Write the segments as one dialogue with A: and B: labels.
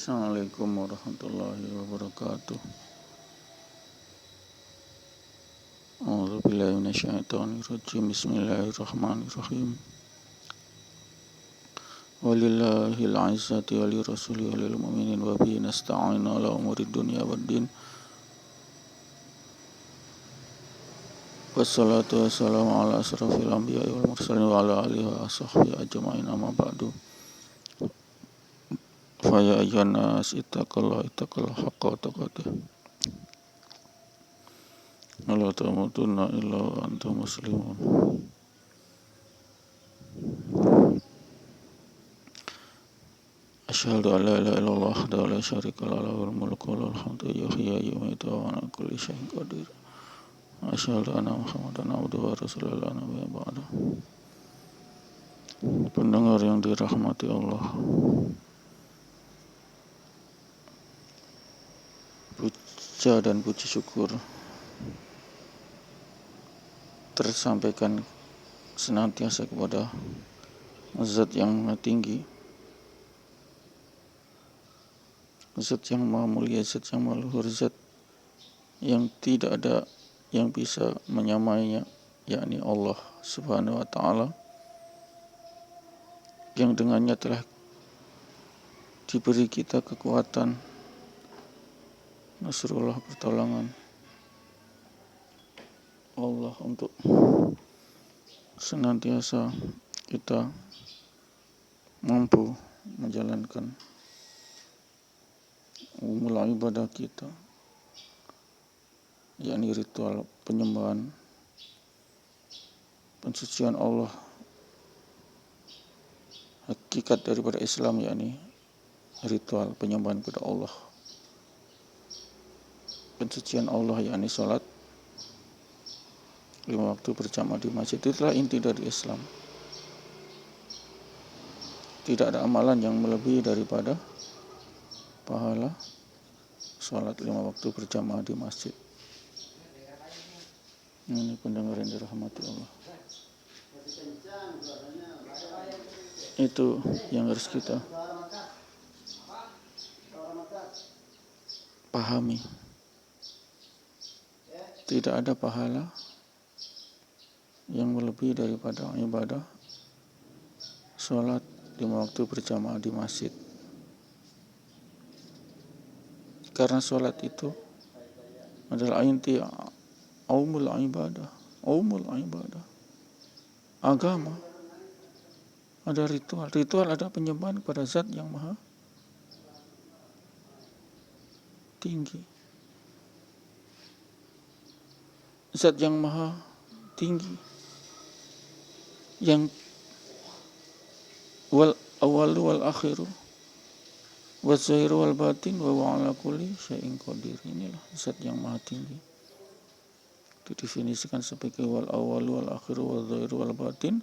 A: Assalamualaikum warahmatullahi wabarakatuh. A'udzubillahi minasyaitonirrajim. Bismillahirrahmanirrahim. Walillahil 'izzati wa lirrasuli wa lil mu'minin wa bihi nasta'inu ala umurid dunya waddin. Wassalatu wassalamu ala asrafil anbiya'i wal mursalin wa ala alihi wa sahbihi ajma'in, amma ba'du. Fa ya ayyuhan nas ittaqullaha haqqa tuqatih. Wala tamutunna illa wa antum muslimun. Asyhadu an la ilaha illallah wahdahu la syarika lahu, lahul mulku wa lahul hamdu, yuhyi wa yumiitu wa huwa ala kulli syai'in qadir. Asyhadu anna Muhammadan abduhu wa rasuluhu la nabiyya ba'dahu. Pendengar yang dirahmati Allah, puja dan puji syukur tersampaikan senantiasa kepada Zat yang Maha Tinggi, Zat yang Maha Mulia, Zat yang Maha Luhur, Zat yang tidak ada yang bisa menyamainya, yakni Allah Subhanahu wa Ta'ala, yang dengannya telah diberi kita kekuatan, nasrullah, pertolongan Allah untuk senantiasa kita mampu menjalankan mulai ibadah kita, yakni ritual penyembahan pensucian Allah. Hakikat daripada Islam yakni ritual penyembahan kepada Allah, pensucian Allah yakni salat 5 waktu berjamaah di masjid. Itulah inti dari Islam. Tidak ada amalan yang melebihi daripada pahala salat 5 waktu berjamaah di masjid. Ini pendengar yang dirahmati Allah, itu yang harus kita pahami. Tidak ada pahala yang melebihi daripada ibadah salat 5 waktu berjamaah di masjid. Karena salat itu adalah inti umul ibadah, agama. Ada ritual ada penyembahan kepada Zat yang Maha Tinggi, Zat yang Maha Tinggi, yang wal awalu wal akhiru wal zahiru wal batin wa huwa ala kulli syai'in qadir. Inilah Zat yang Maha Tinggi. Didefinisikan sebagai wal awalu wal akhiru wal zahiru wal batin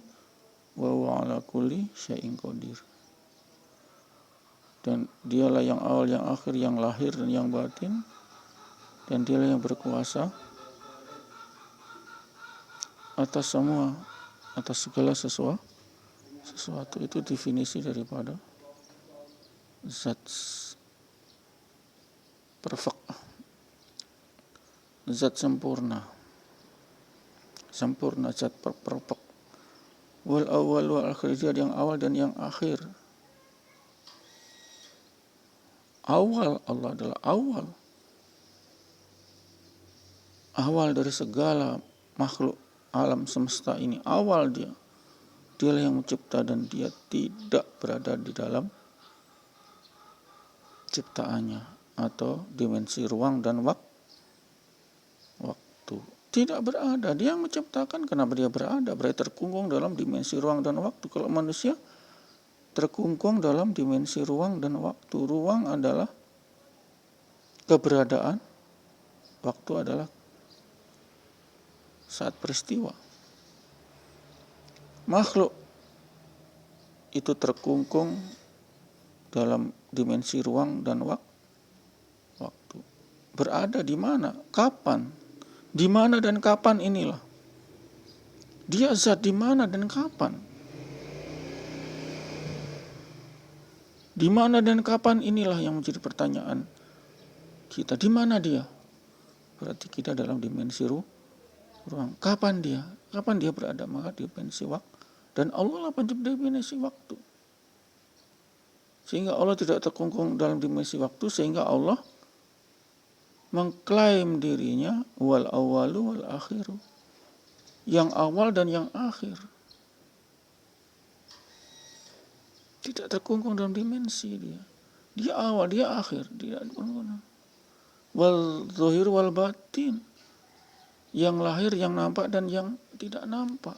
A: wa huwa ala kulli syai'in qadir. Dan dialah yang awal, yang akhir, yang lahir dan yang batin, dan dialah yang berkuasa atas semua, atas segala sesuatu. Itu definisi daripada Zat perfect, Zat sempurna, Zat perfect. Wal awal wal akhir, dia yang awal dan yang akhir. Awal, Allah adalah awal dari segala makhluk alam semesta ini. Awal dialah yang mencipta, dan dia tidak berada di dalam ciptaannya atau dimensi ruang dan waktu. Tidak berada, dia yang menciptakan. Kenapa dia berada? Berarti terkungkung dalam dimensi ruang dan waktu. Kalau manusia terkungkung dalam dimensi ruang dan waktu. Ruang adalah keberadaan, waktu adalah saat peristiwa. Makhluk itu terkungkung dalam dimensi ruang dan waktu. Berada di mana? Kapan? Di mana dan kapan, inilah. Dia zat di mana dan kapan. Di mana dan kapan, inilah yang menjadi pertanyaan kita. Di mana dia? Berarti kita dalam dimensi ruang. Kapan dia? Kapan dia berada? Maka dimensi waktu. Dan Allah lah pencipta dimensi waktu. Sehingga Allah tidak terkungkung dalam dimensi waktu, sehingga Allah mengklaim dirinya wal awalu wal akhiru. Yang awal dan yang akhir. Tidak terkungkung dalam dimensi dia. Dia awal, dia akhir, dia wal zahir wal batin. Yang lahir, yang nampak dan yang tidak nampak.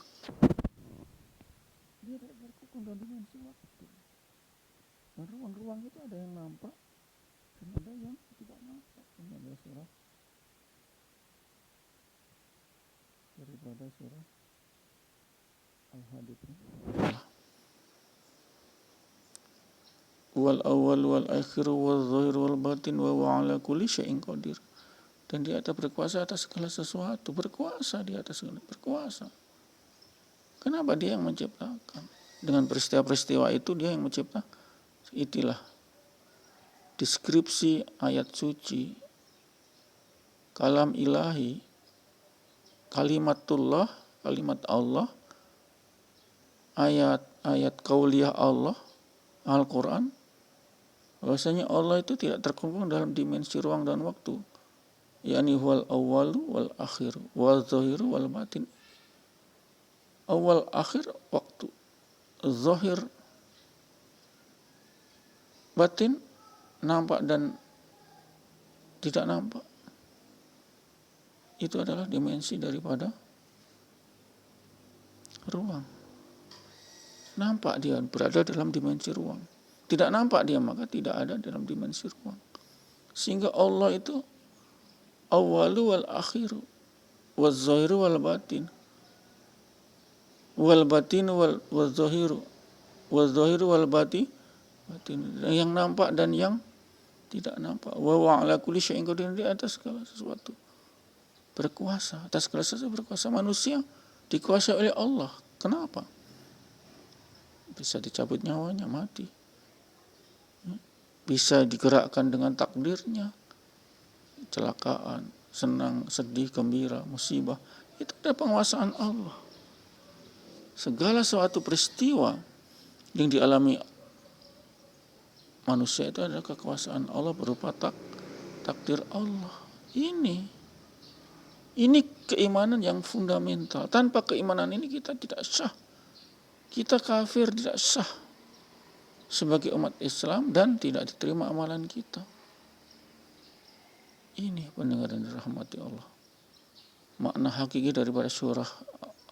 A: Dia tidak terkungkung dalam dimensi waktu. Dan ruang-ruang itu ada yang nampak dan ada yang tidak nampak. Ini adalah surah daripada surah Al-Hadid. Wal awal wal akhir wal zahir wal batin wa huwa ala kulli syai'in qadir. Dan dia atas berkuasa atas segala sesuatu. Berkuasa di atas segala, berkuasa. Kenapa dia yang menciptakan? Dengan peristiwa-peristiwa itu dia yang mencipta. Itulah deskripsi ayat suci, kalam ilahi, kalimatullah, kalimat Allah, ayat-ayat kauliyah Allah, Al-Quran. Bahwasanya Allah itu tidak terkungkung dalam dimensi ruang dan waktu. Yani wal awalu wal akhir, wal zahiru wal batin. Awal akhir waktu, zahir batin, nampak dan tidak nampak. Itu adalah dimensi daripada ruang. Nampak dia berada dalam dimensi ruang. Tidak nampak dia, maka tidak ada dalam dimensi ruang. Sehingga Allah itu awalu wal akhiru, wal zahiru wal batin, wal batin wal zahiru, wal zahiru wal batin, yang nampak dan yang tidak nampak. Wa huwa ala kulli syai'in qadir, di atas segala sesuatu berkuasa, atas segala sesuatu berkuasa. Manusia dikuasai oleh Allah. Kenapa? Bisa dicabut nyawanya, mati. Bisa digerakkan dengan takdirnya, kecelakaan, senang, sedih, gembira, musibah. Itu ada penguasaan Allah. Segala suatu peristiwa yang dialami manusia itu adalah kekuasaan Allah berupa takdir Allah. Ini keimanan yang fundamental. Tanpa keimanan ini kita tidak sah. Kita kafir, tidak sah sebagai umat Islam dan tidak diterima amalan kita. Ini pendengar yang dirahmati Allah. Makna hakiki daripada surah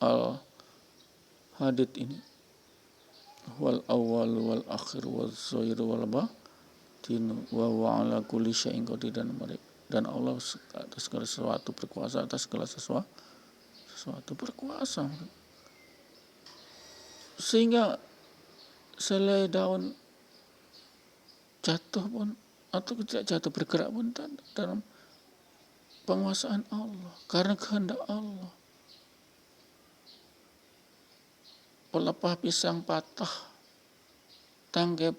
A: Al-Hadid ini. Wal awal wal akhir wal zahir wal batin wa huwa ala kulli syai'in qadir, dan Allah atas segala sesuatu berkuasa, atas segala sesuatu berkuasa. Sehingga selai daun jatuh pun atau tidak jatuh, bergerak pun dalam penguasaan Allah, karena kehendak Allah. Pelepah pisang patah, tangkai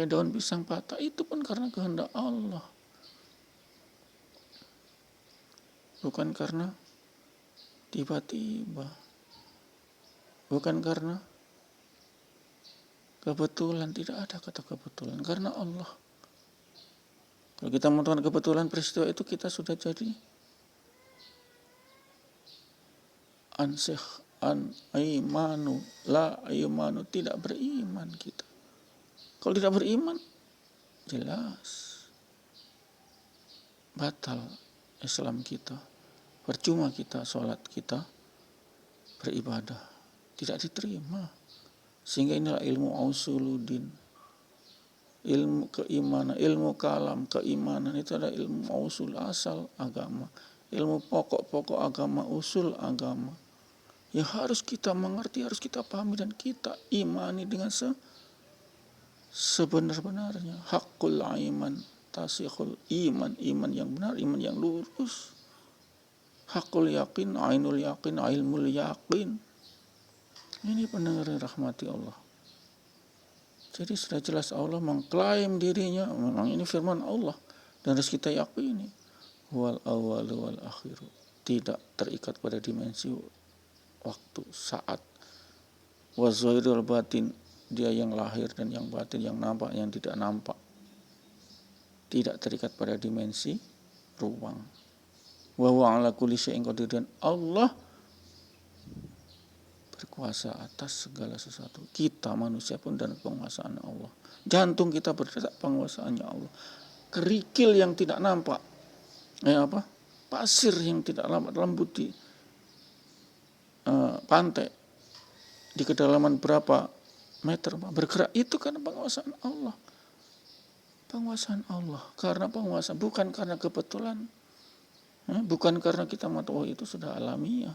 A: daun pisang patah, itu pun karena kehendak Allah. Bukan karena tiba-tiba. Bukan karena kebetulan, tidak ada kata kebetulan, karena Allah. Kalau kita menentukan kebetulan peristiwa itu, kita sudah jadi aimanu la aimanu, tidak beriman kita. Kalau tidak beriman, jelas batal Islam kita, percuma kita sholat, kita beribadah, tidak diterima. Sehingga inilah ilmu usuluddin, ilmu keimanan, ilmu kalam, keimanan itu adalah ilmu usul, asal agama, ilmu pokok-pokok agama, usul agama, yang harus kita mengerti, harus kita pahami dan kita imani dengan sebenar-benarnya. Hakul iman, tasihul iman, iman yang benar, iman yang lurus. Hakul yakin, ainul yakin, ilmul yakin. Ini pendengar rahmati Allah. Jadi sudah jelas Allah mengklaim dirinya, memang ini firman Allah. Dan harus kita yakini. Wal awalu wal akhiru. Tidak terikat pada dimensi waktu, saat. Wa zahirul batin. Dia yang lahir dan yang batin, yang nampak, yang tidak nampak. Tidak terikat pada dimensi ruang. Wa huwa ala kulli syai'in qadir, dan Allah berkuasa atas segala sesuatu. Kita manusia pun dan penguasaan Allah. Jantung kita berdetak, penguasaannya Allah. Kerikil yang tidak nampak, pasir yang tidak nampak, lembut di pantai, di kedalaman berapa meter bergerak, itu karena penguasaan Allah. Penguasaan Allah, karena penguasaan, bukan karena kebetulan, bukan karena kita mengatakan itu sudah alamiah.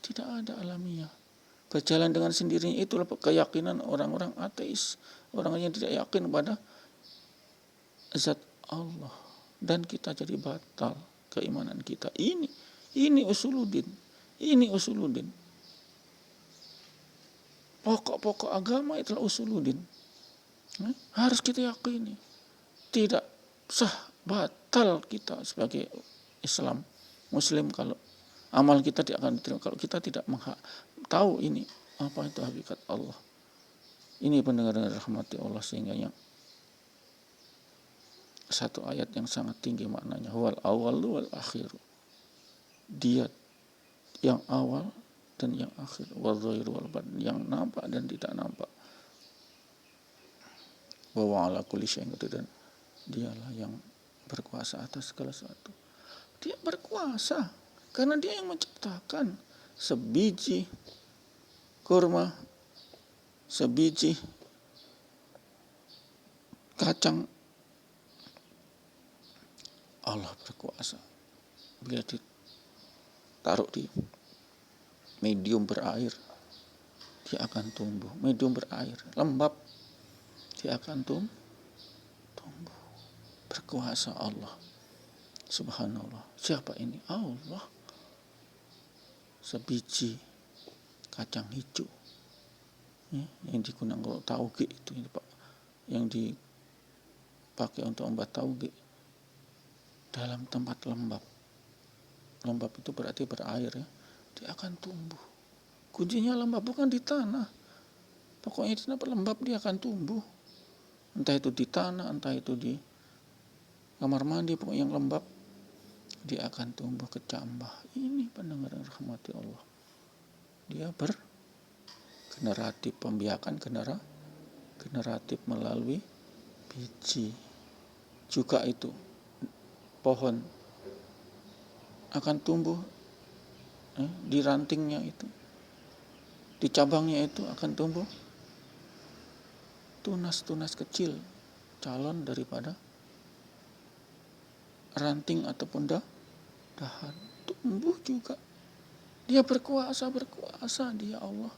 A: Tidak ada alamiah. Berjalan dengan sendirinya, itulah keyakinan orang-orang ateis, orang yang tidak yakin pada zat Allah, dan kita jadi batal keimanan kita. Ini usuluddin, pokok-pokok agama itulah usuluddin. Harus kita yakini. Tidak sah, batal kita sebagai Islam, Muslim, kalau amal kita tidak akan diterima kalau kita tidak tahu ini apa itu hakikat Allah. Ini pendengar rahmati Allah, sehingga satu ayat yang sangat tinggi maknanya. Wal awalu wal akhiru. Dia yang awal dan yang akhir. Wal zahiru wal batin, yang nampak dan tidak nampak. Wa huwa ala kulli syai'in qadir, dan dialah yang berkuasa atas segala sesuatu. Dia berkuasa karena dia yang menciptakan sebiji kurma, sebiji kacang. Allah berkuasa. Bila ditaruh di medium berair, dia akan tumbuh. Medium berair, lembab, dia akan tumbuh. Berkuasa Allah. Subhanallah. Siapa ini? Allah. Sebiji kacang hijau, yang digunakan kalau tauge itu, yang dipakai untuk membuat tauge, dalam tempat lembab. Lembab itu berarti berair, dia akan tumbuh. Kuncinya lembab, bukan di tanah. Pokoknya di tempat lembab dia akan tumbuh. Entah itu di tanah, entah itu di kamar mandi, pokoknya yang lembab, dia akan tumbuh kecambah. Ini pendengar rahmati Allah. Dia bergeneratif, pembiakan generatif melalui biji. Juga itu pohon akan tumbuh di rantingnya itu, di cabangnya itu akan tumbuh tunas-tunas kecil, calon daripada ranting ataupun dahan. Tumbuh juga. Dia berkuasa dia Allah.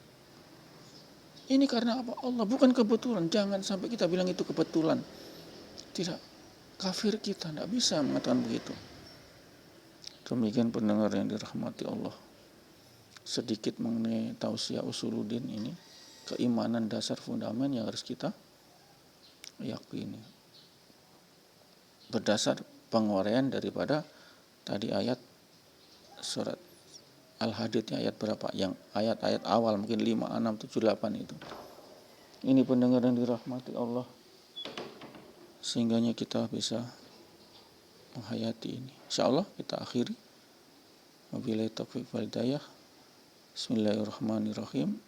A: Ini karena apa? Allah, bukan kebetulan. Jangan sampai kita bilang itu kebetulan. Tidak. Kafir kita tidak bisa mengatakan begitu. Demikian pendengar yang dirahmati Allah. Sedikit mengenai tausiah usuluddin ini, keimanan dasar fundament yang harus kita yakini. Berdasar penguraian daripada tadi ayat surat Al-Hadid, ayat berapa? Yang ayat-ayat awal mungkin 5, 6, 7, 8 itu. Ini pendengar yang dirahmati Allah, sehingganya kita bisa menghayati ini. Insyaallah kita akhiri. Wabillahi taufiq wal hidayah. Bismillahirrahmanirrahim.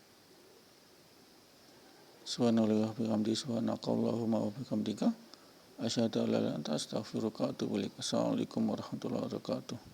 A: Subhanallahi wa bihamdihi, subhanakallahumma wa bihamdika, asyhadu an la ilaha illa anta, astaghfiruka wa atubu ilaik. Assalamualaikum warahmatullahi wabarakatuh.